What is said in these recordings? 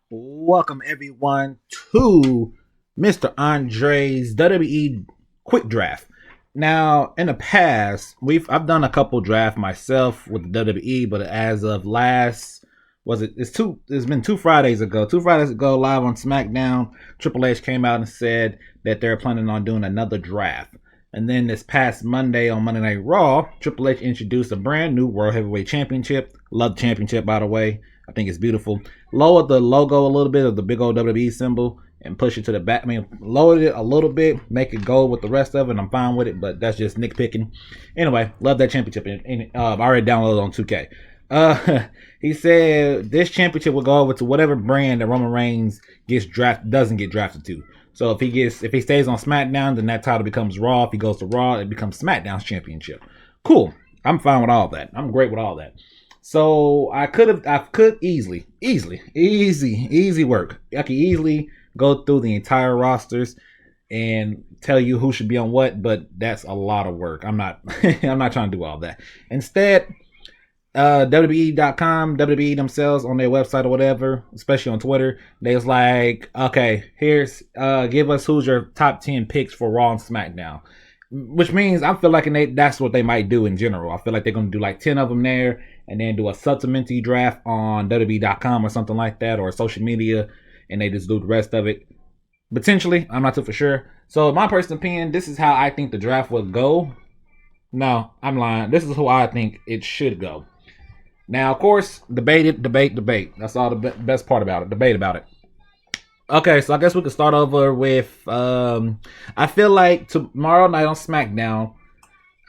Welcome everyone to Mr. Andre's WWE Quick Draft. Now, in the past, I've done a couple draft myself with the WWE, but as of last it's been 2 Fridays ago. 2 Fridays ago, live on SmackDown, Triple H came out and said that they're planning on doing another draft. And then this past Monday on Monday Night Raw, Triple H introduced a brand new World Heavyweight Championship. Love the championship, by the way. I think it's beautiful. Lower the logo a little bit of the big old WWE symbol and push it to the back. Lower it a little bit, make it go with the rest of it. I'm fine with it, but that's just nitpicking. Anyway, love that championship. I already downloaded it on 2K. He said this championship will go over to whatever brand that Roman Reigns doesn't get drafted to. So if he stays on SmackDown, then that title becomes Raw. If he goes to Raw, it becomes SmackDown's championship. Cool. I'm fine with all that. I'm great with all that. So I could easily work. I could easily go through the entire rosters and tell you who should be on what, but that's a lot of work. I'm not I'm not trying to do all that. Instead, WWE.com, WWE themselves on their website or whatever, especially on Twitter, they was like, okay, here's give us who's your top 10 picks for Raw and SmackDown. Which means I feel like that's what they might do in general. I feel like they're going to do like 10 of them there and then do a supplementary draft on WWE.com or something like that, or social media, and they just do the rest of it. Potentially, I'm not too for sure. So, in my personal opinion, this is how I think the draft would go. No, I'm lying. This is who I think it should go. Now, of course, debate. That's all the best part about it. Debate about it. Okay, so I guess we could start over with, I feel like tomorrow night on SmackDown,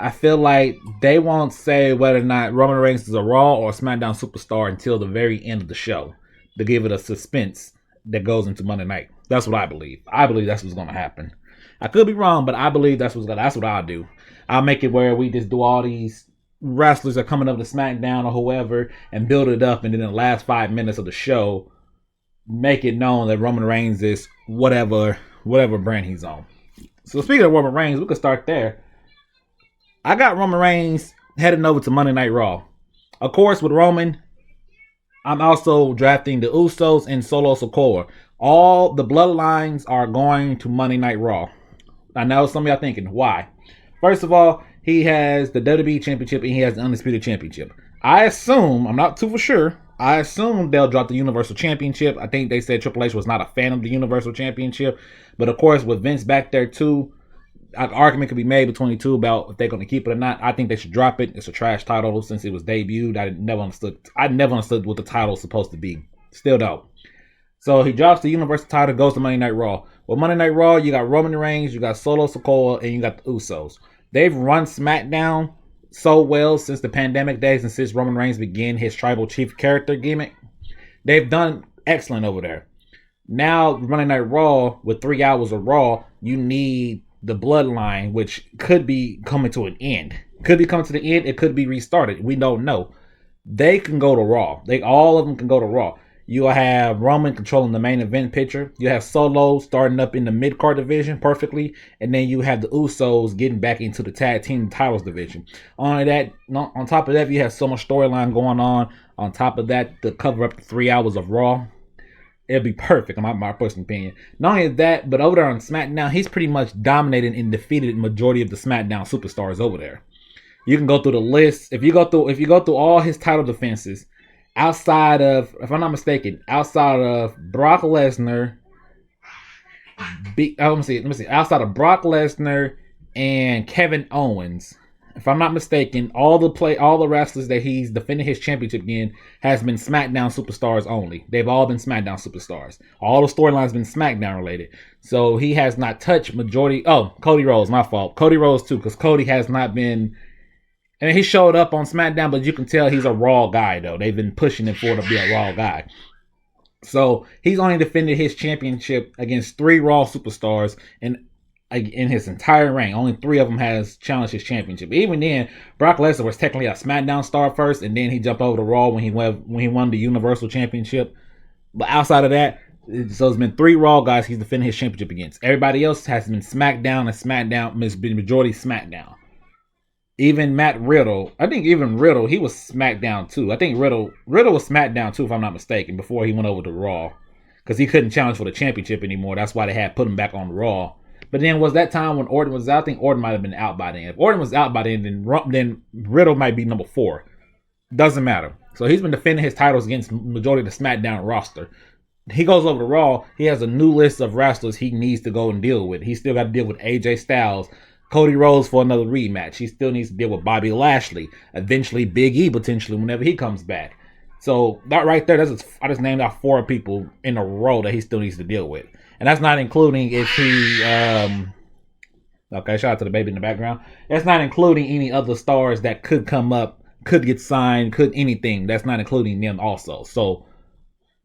I feel like they won't say whether or not Roman Reigns is a Raw or a SmackDown superstar until the very end of the show to give it a suspense that goes into Monday night. That's what I believe. I believe that's what's going to happen. I could be wrong, but I believe that's what I'll do. I'll make it where we just do all these wrestlers are coming up to SmackDown or whoever and build it up, and then in the last 5 minutes of the show, make it known that Roman Reigns is whatever brand he's on. So speaking of Roman Reigns, we could start there. I got Roman Reigns heading over to Monday Night Raw. Of course, with Roman, I'm also drafting the Usos and Solo Sikoa. All the bloodlines are going to Monday Night Raw. I know some of y'all thinking, why? First of all, he has the WWE Championship and he has the Undisputed Championship. I assume, I'm not too for sure, I assume they'll drop the Universal Championship. I think they said Triple H was not a fan of the Universal Championship. But of course, with Vince back there too, an argument could be made between the two about if they're going to keep it or not. I think they should drop it. It's a trash title since it was debuted. I never understood what the title was supposed to be. Still don't. So he drops the Universal title, goes to Monday Night Raw. Well, Monday Night Raw, you got Roman Reigns, you got Solo Sikoa, and you got the Usos. They've run SmackDown so well since the pandemic days and since Roman Reigns began his tribal chief character gimmick. They've done excellent over there. Now, Monday Night Raw, with 3 hours of Raw, you need the bloodline, which could be coming to an end. Could be coming to the end. It could be restarted. We don't know. They can go to Raw. All of them can go to Raw. You'll have Roman controlling the main event picture. You have Solo starting up in the mid-card division perfectly. And then you have the Usos getting back into the tag team titles division. On top of that, you have so much storyline going on. On top of that, to cover up the 3 hours of Raw, it'll be perfect, in my personal opinion. Not only that, but over there on SmackDown, he's pretty much dominated and defeated the majority of the SmackDown superstars over there. You can go through the list. If you go through all his title defenses, outside of, if I'm not mistaken, outside of Brock Lesnar, let me see, outside of Brock Lesnar and Kevin Owens, if I'm not mistaken, all the wrestlers that he's defending his championship in has been SmackDown superstars only. They've all been SmackDown superstars. All the storylines been SmackDown related. So he has not touched majority. Oh, Cody Rhodes, my fault. Cody Rhodes too, because Cody has not been. I mean, he showed up on SmackDown, but you can tell he's a Raw guy though. They've been pushing him for to be a Raw guy. So he's only defended his championship against 3 Raw superstars, and in his entire reign, only 3 of them has challenged his championship. Even then, Brock Lesnar was technically a SmackDown star first, and then he jumped over to Raw when he won the Universal Championship. But outside of that, so it's been 3 Raw guys he's defending his championship against. Everybody else has been SmackDown, and SmackDown has been majority SmackDown. Even Matt Riddle, I think even Riddle, he was SmackDown too. I think Riddle was SmackDown too, if I'm not mistaken, before he went over to Raw. because he couldn't challenge for the championship anymore. That's why they had put him back on Raw. But then was that time when Orton was out? I think Orton might have been out by then. If Orton was out by then, then Riddle might be number 4. Doesn't matter. So he's been defending his titles against majority of the SmackDown roster. He goes over to Raw. He has a new list of wrestlers he needs to go and deal with. He still got to deal with AJ Styles, Cody Rhodes for another rematch. He still needs to deal with Bobby Lashley. Eventually, Big E potentially whenever he comes back. So that right there, I just named out 4 people in a row that he still needs to deal with. And that's not including if he, okay, shout out to the baby in the background. That's not including any other stars that could come up, could get signed, could anything. That's not including them also. So,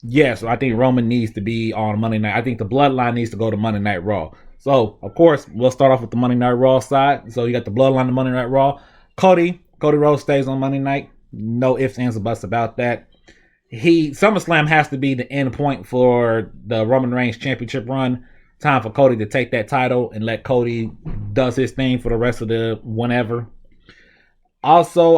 yes, I think Roman needs to be on Monday Night. I think the Bloodline needs to go to Monday Night Raw. So, of course, we'll start off with the Monday Night Raw side. So, you got the Bloodline to Monday Night Raw. Cody Rhodes stays on Monday Night. No ifs, ands, or buts about that. SummerSlam has to be the end point for the Roman Reigns championship run. Time for Cody to take that title and let Cody does his thing for the rest of the whenever. Also,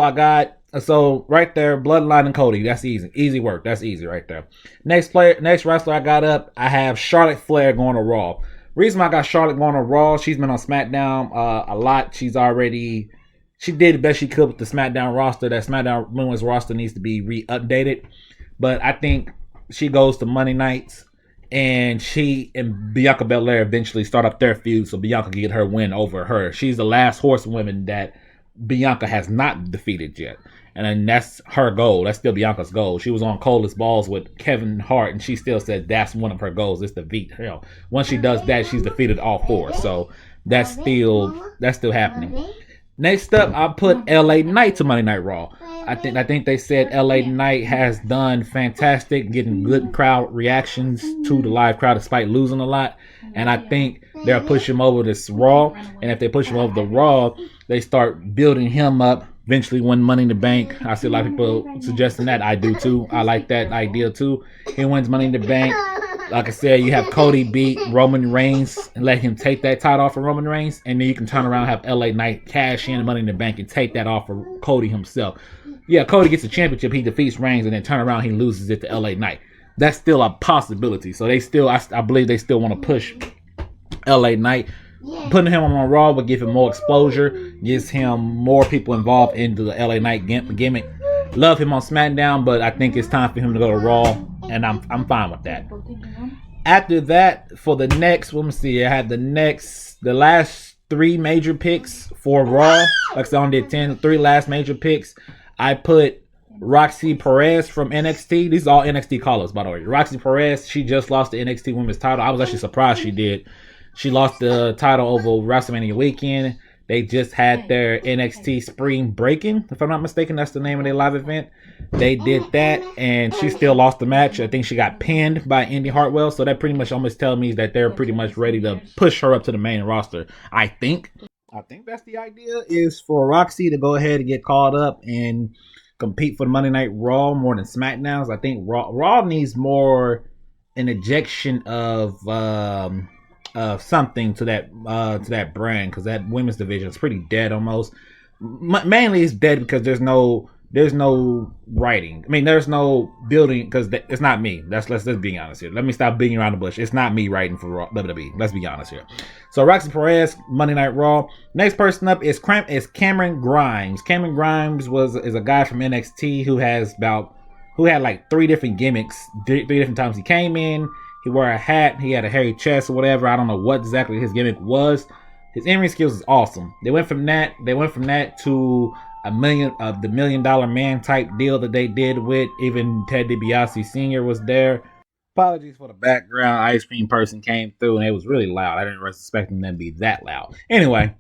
so right there, Bloodline and Cody. That's easy. Easy work. That's easy right there. Next wrestler I got up, I have Charlotte Flair going to Raw. Reason why I got Charlotte going to Raw, she's been on SmackDown a lot. She did the best she could with the SmackDown roster. That SmackDown Women's roster needs to be re-updated. But I think she goes to Monday nights, and she and Bianca Belair eventually start up their feud so Bianca can get her win over her. She's the last horsewoman that Bianca has not defeated yet. And then that's her goal. That's still Bianca's goal. She was on Coldest Balls with Kevin Hart, and she still said that's one of her goals, is to beat her. Once she does that, she's defeated all 4. So that's still happening. Next up, I put LA Knight to Monday Night Raw. I think they said LA Knight has done fantastic, getting good crowd reactions to the live crowd despite losing a lot. And I think they'll push him over this Raw. And if they push him over the Raw, they start building him up. Eventually win Money in the Bank. I see a lot of people suggesting that. I do too. I like that idea too. He wins Money in the Bank. Like I said, you have Cody beat Roman Reigns and let him take that title off of Roman Reigns. And then you can turn around and have LA Knight cash in Money in the Bank and take that off of Cody himself. Yeah, Cody gets the championship. He defeats Reigns and then turn around he loses it to LA Knight. That's still a possibility. So they still, I believe they still want to push LA Knight. Putting him on Raw would give him more exposure, gives him more people involved into the LA Knight gimmick. Love him on SmackDown, but I think it's time for him to go to Raw, and I'm fine with that. After that, for the next, let me see, I had the last 3 major picks for Raw. Like I said, I only did 3 last major picks. I put Roxy Perez from NXT. These are all NXT call-ups, by the way. Roxy Perez, she just lost the NXT Women's title. I was actually surprised she did. She lost the title over WrestleMania weekend. They just had their NXT Spring Breaking, if I'm not mistaken. That's the name of their live event. They did that, and she still lost the match. I think she got pinned by Indy Hartwell, so that pretty much almost tells me that they're pretty much ready to push her up to the main roster. I think that's the idea, is for Roxy to go ahead and get called up and compete for the Monday Night Raw more than SmackDowns. I think Raw needs more an injection of something to that brand, because that women's division is pretty dead almost. Mainly it's dead because there's no writing. I mean, there's no building, because it's not me. Let's be honest here. Let me stop beating around the bush. It's not me writing for WWE. Let's be honest here. So Roxy Perez, Monday Night Raw. Next person up is Cameron Grimes. Cameron Grimes is a guy from NXT who had like 3 different gimmicks. 3 different times he came in. He wore a hat. He had a hairy chest or whatever. I don't know what exactly his gimmick was. His in-ring skills is awesome. They went from that to the $1 million man type deal that they did with. Even Ted DiBiase Sr. was there. Apologies for the background. Ice cream person came through and it was really loud. I didn't expect them to be that loud. Anyway,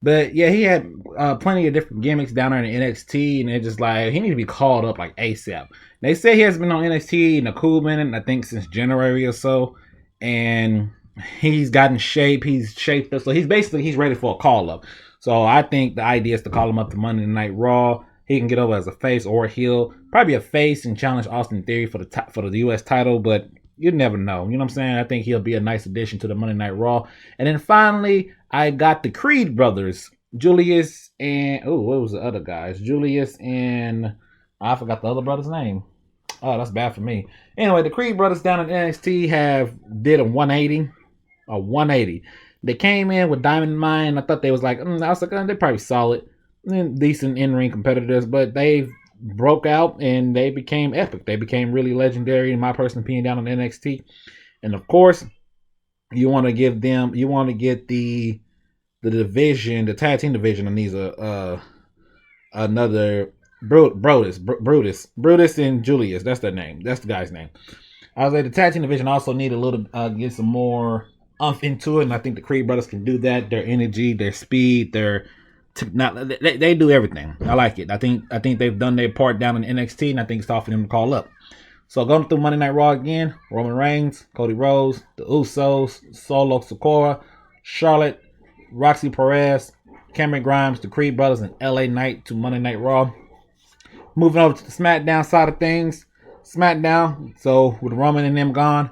but yeah, he had plenty of different gimmicks down there in NXT, and it's just like he needs to be called up like ASAP. They say he has been on NXT in a cool minute, I think since January or so, and he's gotten shape. He's shaped up, so he's ready for a call up. So I think the idea is to call him up to Monday Night Raw. He can get over as a face or a heel, probably a face, and challenge Austin Theory for the U.S. title, but you never know. You know what I'm saying? I think he'll be a nice addition to the Monday Night Raw. And then finally, I got the Creed brothers, Julius and what was the other guys? Julius and I forgot the other brother's name. Oh, that's bad for me. Anyway, the Creed brothers down in NXT have did a 180. A 180. They came in with Diamond in mind. I thought they was like, I was like, they're probably solid, decent in-ring competitors, but they broke out and they became epic. They became really legendary, in my personal opinion, down in NXT. And of course, you want to get the division, the tag team division, and needs another Brutus and Julius. That's their name. That's the guy's name. I was like, the tag team division also need a little get some more into it, and I think the Creed brothers can do that. Their energy, their speed, they do everything. I like it. I think they've done their part down in NXT, and I think it's time for them to call up. So going through Monday Night Raw again: Roman Reigns, Cody Rhodes, the Usos, Solo Sikoa, Charlotte, Roxy Perez, Cameron Grimes, the Creed brothers, and LA Knight to Monday Night Raw. Moving over to the SmackDown side of things. SmackDown, so with Roman and them gone,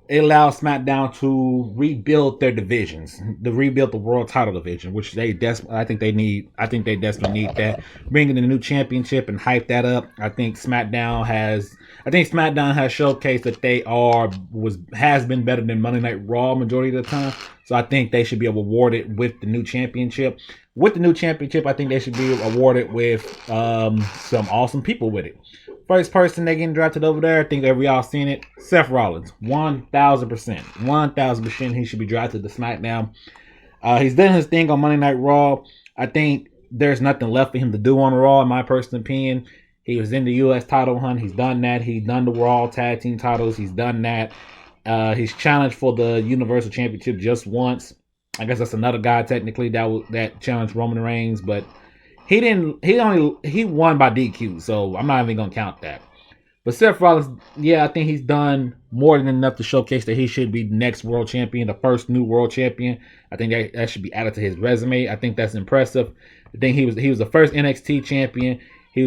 it allows SmackDown to rebuild their divisions, to rebuild the world title division, which I think they desperately need that. Bringing in a new championship and hype that up. I think SmackDown has showcased that has been better than Monday Night Raw majority of the time. So I think they should be awarded with the new championship. With the new championship, I think they should be awarded with some awesome people with it. First person they getting drafted over there, I think every y'all seen it, Seth Rollins, 1,000%. 1,000% he should be drafted to SmackDown. He's done his thing on Monday Night Raw. I think there's nothing left for him to do on Raw, in my personal opinion. He was in the U.S. title hunt. He's done that. He's done the Raw tag team titles. He's done that. He's challenged for the Universal Championship just once. I guess that's another guy technically that challenged Roman Reigns, but he won by DQ, so I'm not even gonna count that. But Seth Rollins, yeah, I think he's done more than enough to showcase that he should be the next world champion, the first new world champion. I think that should be added to his resume. I think that's impressive. I think he was the first NXT champion. He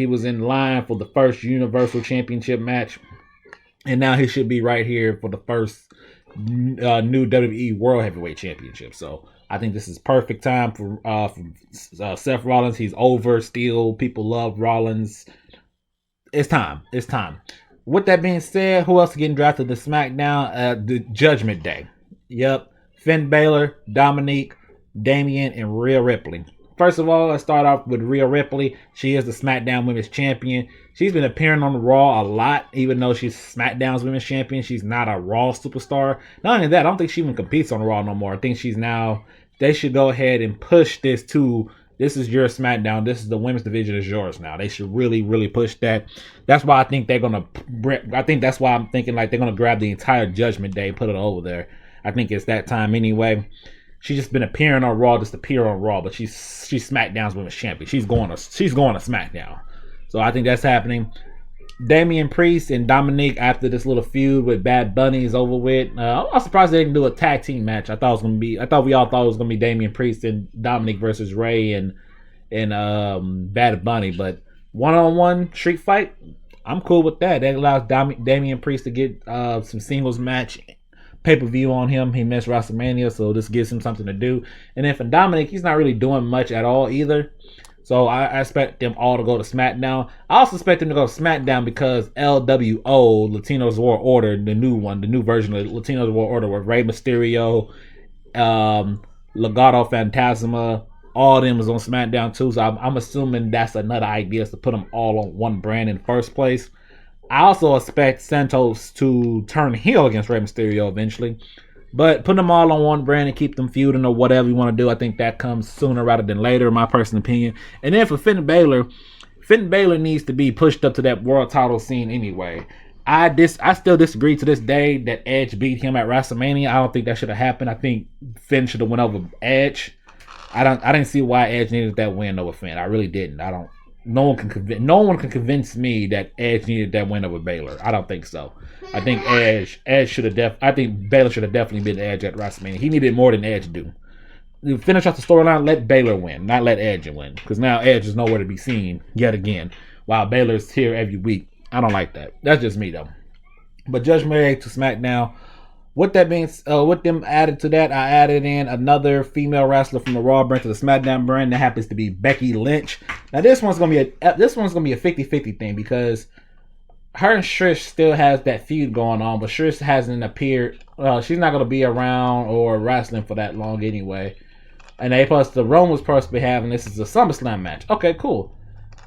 was in line for the first Universal Championship match, and now he should be right here for the first new WWE World Heavyweight Championship. So I think this is perfect time for Seth Rollins. He's over still. People love Rollins. It's time. It's time. With that being said, who else is getting drafted to SmackDown? The Judgment Day. Yep. Finn Balor, Dominique, Damian, and Rhea Ripley. First of all, let's start off with Rhea Ripley. She is the SmackDown Women's Champion. She's been appearing on Raw a lot, even though she's SmackDown's Women's Champion. She's not a Raw superstar. Not only that, I don't think she even competes on Raw no more. I think they should go ahead and push this to, this is your SmackDown. This is the women's division is yours now. They should really, really push that. That's why I think that's why I'm thinking like they're going to grab the entire Judgment Day and put it over there. I think it's that time anyway. She's just been appearing on Raw, just appear on Raw, but she's SmackDown's Women's Champion. She's going to SmackDown. So I think that's happening. Damian Priest and Dominique, after this little feud with Bad Bunny is over with. I'm not surprised they didn't do a tag team match. I thought we all thought it was gonna be Damian Priest and Dominique versus Ray and Bad Bunny, but one-on-one street fight, I'm cool with that. That allows Damian Priest to get some singles match pay-per-view on him. He missed WrestleMania, so this gives him something to do. And then for Dominic, he's not really doing much at all either. So I expect them all to go to SmackDown. I also expect them to go to SmackDown because LWO, Latinos War Order, the new version of Latinos War Order with Rey Mysterio, Legado Fantasma, all of them is on SmackDown too. So I'm assuming that's another idea, is to put them all on one brand in the first place. I also expect Santos to turn heel against Rey Mysterio eventually. But put them all on one brand and keep them feuding or whatever you want to do, I think that comes sooner rather than later, in my personal opinion. And then for Finn Balor needs to be pushed up to that world title scene anyway. I still disagree to this day that Edge beat him at WrestleMania. I don't think that should have happened. I think Finn should have went over Edge. I didn't see why Edge needed that win over Finn. I really didn't. No one can convince me that Edge needed that win over Balor. I don't think so. I think I think Balor should have definitely been Edge at WrestleMania. He needed more than Edge do. You finish off the storyline, let Balor win, not let Edge win. Because now Edge is nowhere to be seen yet again, while Balor's here every week. I don't like that. That's just me though. But Judgment Day to SmackDown. With that being, with them added to that, I added in another female wrestler from the Raw brand to the SmackDown brand. That happens to be Becky Lynch. Now this one's gonna be a 50-50 thing because her and Trish still has that feud going on, but Trish hasn't appeared. She's not gonna be around or wrestling for that long anyway. And the Roman was supposed to be having this is a SummerSlam match. Okay, cool.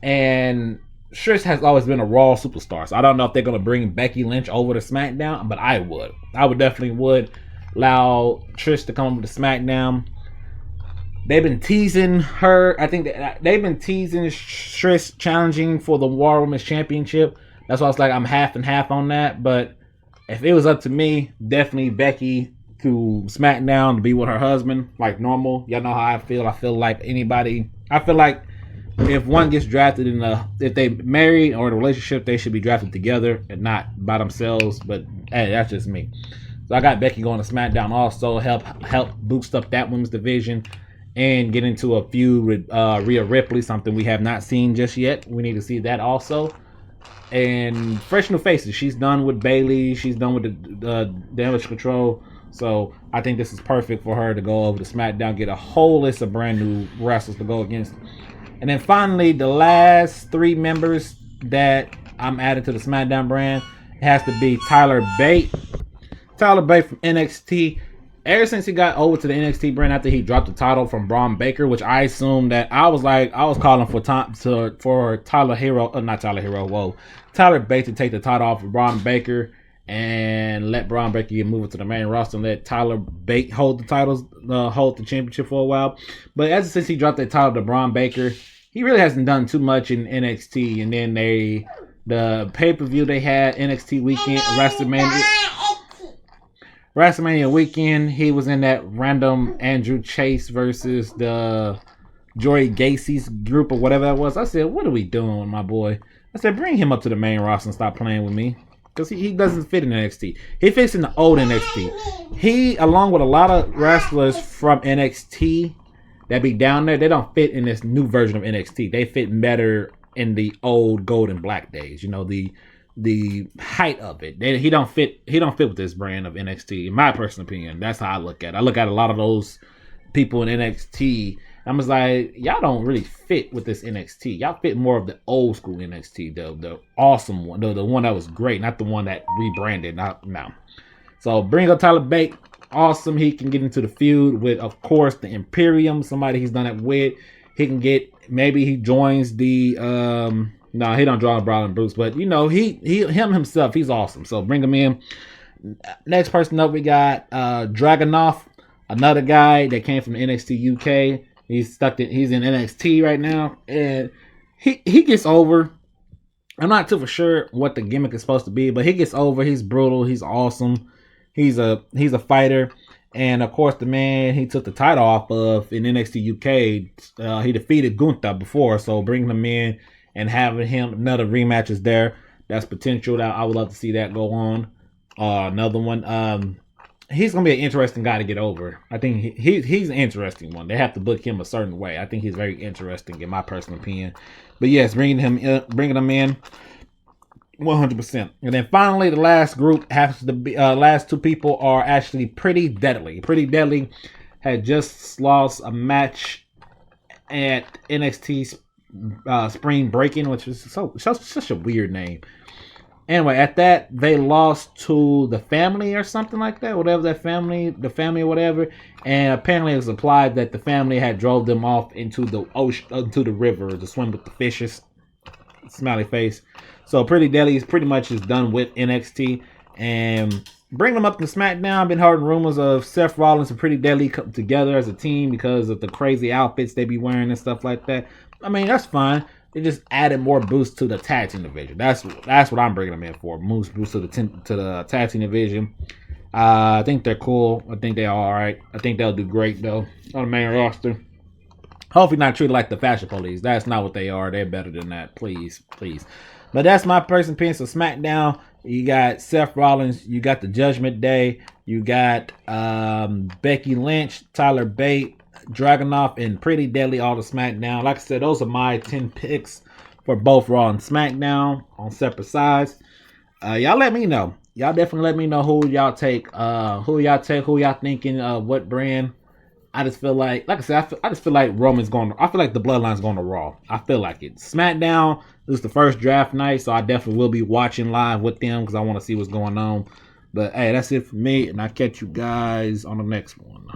And Trish has always been a Raw superstar, so I don't know if they're gonna bring Becky Lynch over to SmackDown, but I would definitely allow Trish to come over to SmackDown. They've been teasing her. I think they've been teasing Trish challenging for the Raw Women's Championship. That's why I was like, I'm half and half on that. But if it was up to me, definitely Becky to SmackDown to be with her husband, like normal. Y'all know how I feel. I feel like if one gets drafted if they married or in a relationship, they should be drafted together and not by themselves. But hey, that's just me. So I got Becky going to SmackDown also help boost up that women's division and get into a feud with Rhea Ripley, something we have not seen just yet. We need to see that also. And fresh new faces. She's done with Bayley. She's done with the Damage Control. So I think this is perfect for her to go over to SmackDown, get a whole list of brand new wrestlers to go against. And then finally, the last 3 members that I'm adding to the SmackDown brand has to be Tyler Bate. Tyler Bate from NXT. Ever since he got over to the NXT brand after he dropped the title from Braun Baker, which I assumed that I was calling for Tyler Bate to take the title off of Braun Baker and let Braun Baker get moved to the main roster and let Tyler Bate hold the championship for a while. But ever since he dropped that title to Braun Baker, he really hasn't done too much in NXT. And then the pay-per-view they had, NXT weekend, WrestleMania weekend, he was in that random Andrew Chase versus the Joey Gacy's group or whatever that was. I said, what are we doing, my boy? I said, bring him up to the main roster and stop playing with me. Because he doesn't fit in NXT. He fits in the old NXT. He, along with a lot of wrestlers from NXT that be down there, they don't fit in this new version of NXT. They fit better in the old gold and black days. You know, the height of it. He don't fit with this brand of NXT, in my personal opinion. That's how I look at it. I look at a lot of those people in NXT. I'm just like, y'all don't really fit with this NXT. Y'all fit more of the old school NXT, the awesome one, the one that was great, not the one that rebranded. No. So bring up Tyler Bate. Awesome. He can get into the feud with, of course, the Imperium, somebody he's done it with. He can maybe he joins the no, he don't join Brawling Bruce, but you know, him himself, he's awesome. So bring him in. Next person up, we got Dragunov, another guy that came from NXT UK. He's in NXT right now, and he gets over. I'm not too for sure what the gimmick is supposed to be, but he gets over. He's brutal. He's awesome. He's a fighter, and of course, the man he took the title off of in NXT UK, he defeated Gunther before. So bringing him in and having him another rematch is there. That's potential. That I would love to see that go on. Another one. He's gonna be an interesting guy to get over. I think he's an interesting one. They have to book him a certain way. I think he's very interesting in my personal opinion. But yes, bringing him in 100%. And then finally, the last group has to be last 2 people are actually Pretty Deadly. Pretty Deadly had just lost a match at NXT Spring Breaking, which is such a weird name. Anyway, at that, they lost to the family or something like that, whatever the family or whatever. And apparently it was implied that the family had drove them off into the ocean, into the river to swim with the fishes. Smiley face. So Pretty Deadly is pretty much done with NXT. And bring them up to SmackDown. I've been hearing rumors of Seth Rollins and Pretty Deadly come together as a team because of the crazy outfits they be wearing and stuff like that. I mean, that's fine. They just added more boost to the tag team division. That's what I'm bringing them in for. Boost to the tag team division. I think they're cool. I think they're all right. I think they'll do great though on the main roster. Hopefully not treated like the Fashion Police. That's not what they are. They're better than that. Please. But that's my personal opinion. So SmackDown, you got Seth Rollins, you got the Judgment Day, you got Becky Lynch, Tyler Bate, Dragunov, and Pretty Deadly all to SmackDown. Like I said, those are my 10 picks for both Raw and SmackDown on separate sides. Y'all let me know. Y'all definitely let me know who y'all take. Who y'all thinking of what brand. I just feel like I said, I just feel like Roman's going. I feel like the Bloodline's going to Raw. I feel like it. SmackDown This is the first draft night, so I definitely will be watching live with them because I want to see what's going on. But hey, that's it for me, and I'll catch you guys on the next one.